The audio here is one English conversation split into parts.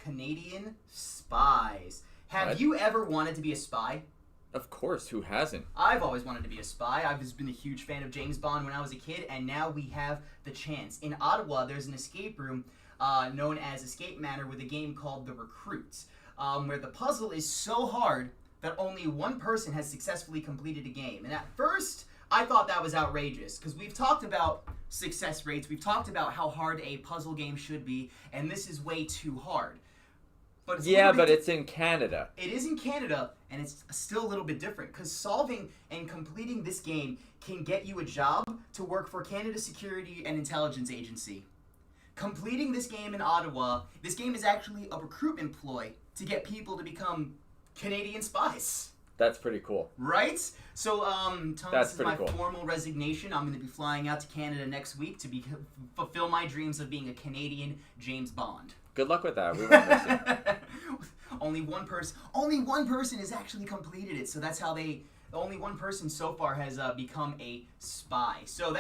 Canadian spies. Have you ever wanted to be a spy? Of course, who hasn't? I've always wanted to be a spy. I've just been a huge fan of James Bond when I was a kid, and now we have the chance. In Ottawa, there's an escape room known as Escape Manor with a game called The Recruit, where the puzzle is so hard that only one person has successfully completed a game. And at first, I thought that was outrageous, because we've talked about success rates, we've talked about how hard a puzzle game should be, and this is way too hard. But it's in Canada. It is in Canada, and it's still a little bit different, because solving and completing this game can get you a job to work for Canada Security and Intelligence Agency. Completing this game in Ottawa, this game is actually a recruitment ploy to get people to become Canadian spies. That's pretty cool. Right? So, Tom, That's this is my cool. formal resignation. I'm going to be flying out to Canada next week to fulfill my dreams of being a Canadian James Bond. Good luck with that. We won't miss it. Only one person has actually completed it. So that's how only one person so far has become a spy. So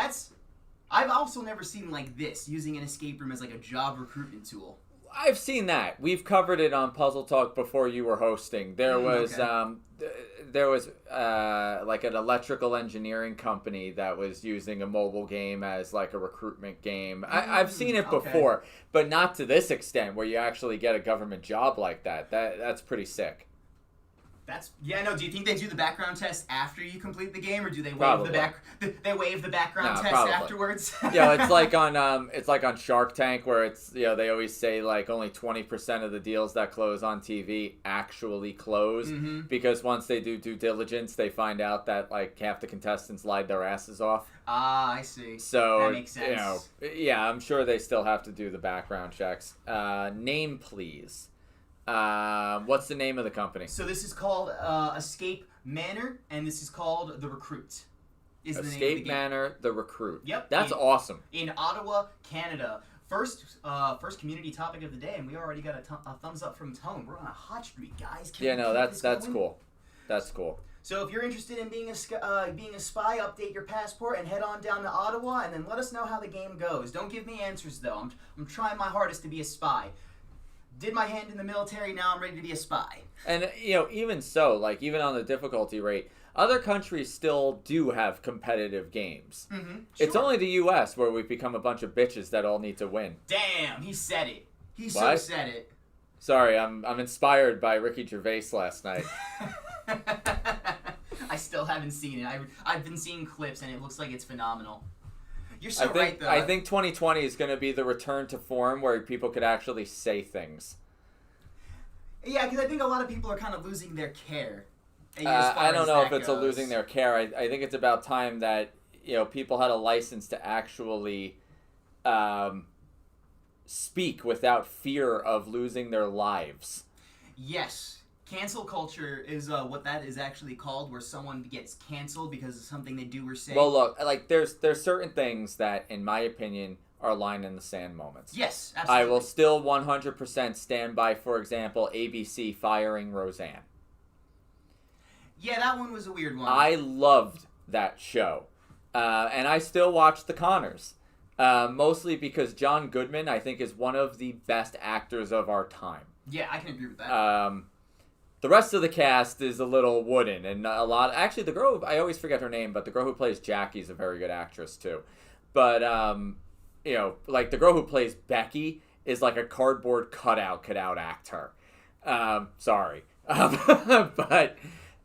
I've also never seen like this, using an escape room as like a job recruitment tool. I've seen that. We've covered it on Puzzle Talk before you were hosting. There was like an electrical engineering company that was using a mobile game as like a recruitment game. I've seen it before, but not to this extent where you actually get a government job like that. That's pretty sick. Do you think they do the background test after you complete the game, or do they waive Probably. the background test probably. afterwards? Yeah, it's like on Shark Tank where it's they always say like only 20% of the deals that close on TV actually close because once they do due diligence, they find out that like half the contestants lied their asses off. Ah, I see. So that makes sense. I'm sure they still have to do the background checks. Name, please. What's the name of the company? So this is called Escape Manor, and this is called The Recruit. Escape Manor, The Recruit. Yep. That's awesome. In Ottawa, Canada. First community topic of the day, and we already got a thumbs up from Tone. We're on a hot streak, guys. That's cool. That's cool. So if you're interested in being a spy, update your passport and head on down to Ottawa, and then let us know how the game goes. Don't give me answers though. I'm trying my hardest to be a spy. Did my hand in the military, now I'm ready to be a spy. And, even so, like, even on the difficulty rate, other countries still do have competitive games. Mm-hmm. Sure. It's only the U.S. where we've become a bunch of bitches that all need to win. Damn, he said it. So said it. Sorry, I'm inspired by Ricky Gervais last night. I still haven't seen it. I've been seeing clips, and it looks like it's phenomenal. You're so right, though. I think 2020 is going to be the return to form where people could actually say things. Yeah, because I think a lot of people are kind of losing their care. I don't know if it's losing their care. I think it's about time that people had a license to actually speak without fear of losing their lives. Yes. Cancel culture is what that is actually called, where someone gets canceled because of something they do or say. Well, look, like there's certain things that, in my opinion, are line in the sand moments. Yes, absolutely. I will still 100% stand by, for example, ABC firing Roseanne. Yeah, that one was a weird one. I loved that show, and I still watch The Conners, mostly because John Goodman, I think, is one of the best actors of our time. Yeah, I can agree with that. The rest of the cast is a little wooden, and a lot. Actually, the girl, I always forget her name, but the girl who plays Jackie is a very good actress too. But like the girl who plays Becky is like a cardboard cutout could outact her. Sorry, but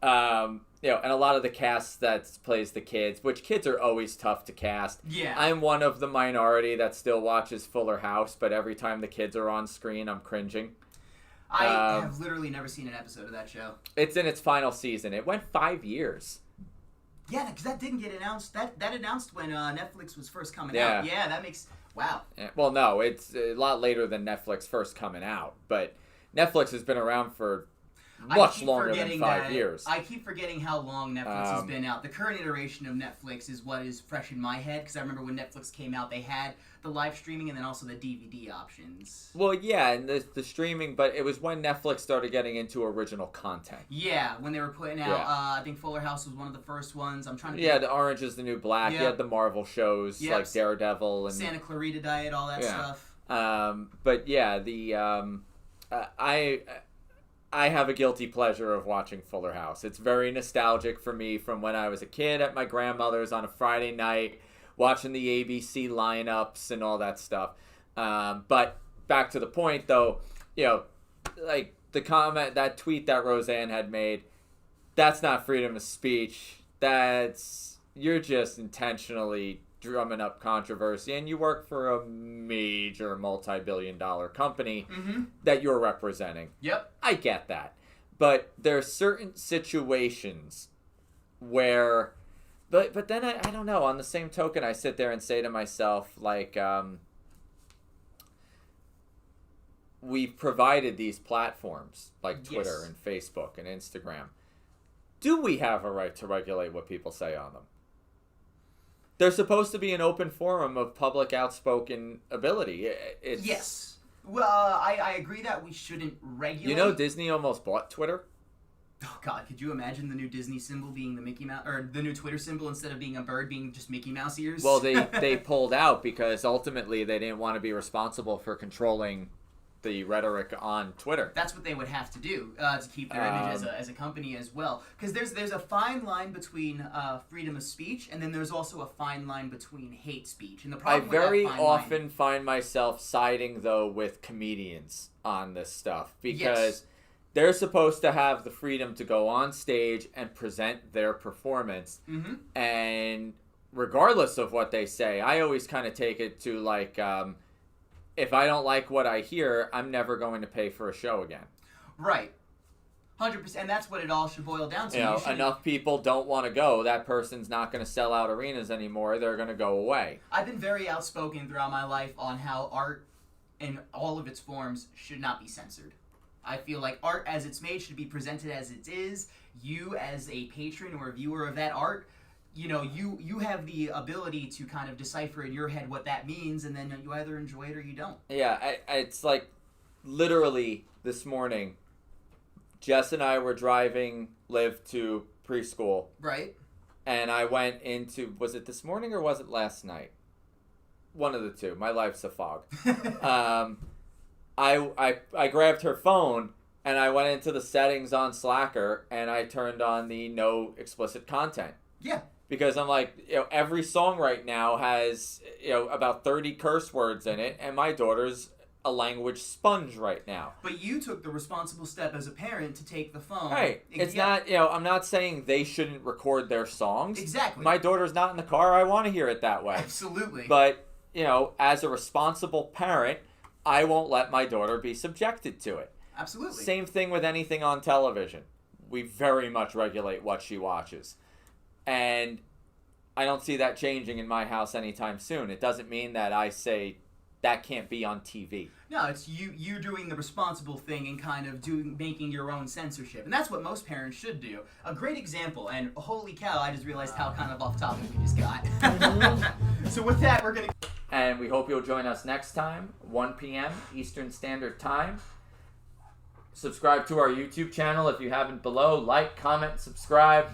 and a lot of the cast that plays the kids, which kids are always tough to cast. Yeah, I'm one of the minority that still watches Fuller House, but every time the kids are on screen, I'm cringing. I have literally never seen an episode of that show. It's in its final season. It went 5 years. Yeah, because that didn't get announced. That announced when Netflix was first coming out. Yeah, that makes... Wow. Yeah, well, no, it's a lot later than Netflix first coming out. But Netflix has been around for much longer than 5 years. I keep forgetting how long Netflix has been out. The current iteration of Netflix is what is fresh in my head, because I remember when Netflix came out, they had the live streaming and then also the DVD options. Well, yeah, and the streaming, but it was when Netflix started getting into original content. Yeah, when they were putting out, I think Fuller House was one of the first ones. I'm trying to Yeah, the Orange is the New Black. Yep. You had the Marvel shows like Daredevil and Santa Clarita Diet, all that stuff. But yeah, the I have a guilty pleasure of watching Fuller House. It's very nostalgic for me from when I was a kid at my grandmother's on a Friday night, watching the ABC lineups and all that stuff. But back to the point, though, like the comment, that tweet that Roseanne had made, that's not freedom of speech. You're just intentionally drumming up controversy, and you work for a major multi-billion-dollar company that you're representing. Yep. I get that. But there are certain situations where... But then, I don't know, on the same token, I sit there and say to myself, like, we've provided these platforms, like Twitter and Facebook and Instagram. Do we have a right to regulate what people say on them? They're supposed to be an open forum of public outspoken ability. Yes. Well, I agree that we shouldn't regulate. You know, Disney almost bought Twitter. Oh God, could you imagine the new Disney symbol being the Mickey Mouse, or the new Twitter symbol instead of being a bird being just Mickey Mouse ears? Well, they pulled out because ultimately they didn't want to be responsible for controlling the rhetoric on Twitter. That's what they would have to do to keep their image as a company as well. Because there's a fine line between freedom of speech, and then there's also a fine line between hate speech. And the problem I very often find myself siding, though, with comedians on this stuff because they're supposed to have the freedom to go on stage and present their performance. And regardless of what they say, I always kind of take it to like... if I don't like what I hear, I'm never going to pay for a show again. Right. 100%. And that's what it all should boil down to. Enough people don't want to go. That person's not going to sell out arenas anymore. They're going to go away. I've been very outspoken throughout my life on how art in all of its forms should not be censored. I feel like art as it's made should be presented as it is. You as a patron or a viewer of that art, you have the ability to kind of decipher in your head what that means, and then you either enjoy it or you don't. Yeah, it's like literally this morning, Jess and I were driving Liv to preschool. Right. And I went into, was it this morning or was it last night? One of the two. My life's a fog. I grabbed her phone and I went into the settings on Slacker and I turned on the no explicit content. Yeah. Because I'm like, every song right now has, about 30 curse words in it, and my daughter's a language sponge right now. But you took the responsible step as a parent to take the phone. Right. It's not, I'm not saying they shouldn't record their songs. Exactly. My daughter's not in the car. I want to hear it that way. Absolutely. But, as a responsible parent, I won't let my daughter be subjected to it. Absolutely. Same thing with anything on television. We very much regulate what she watches. And I don't see that changing in my house anytime soon. It doesn't mean that I say that can't be on TV. No, it's you doing the responsible thing and kind of making your own censorship. And that's what most parents should do. A great example, and holy cow, I just realized how kind of off topic we just got. So with that, we're going to... And we hope you'll join us next time, 1 p.m. Eastern Standard Time. Subscribe to our YouTube channel if you haven't below. Like, comment, subscribe.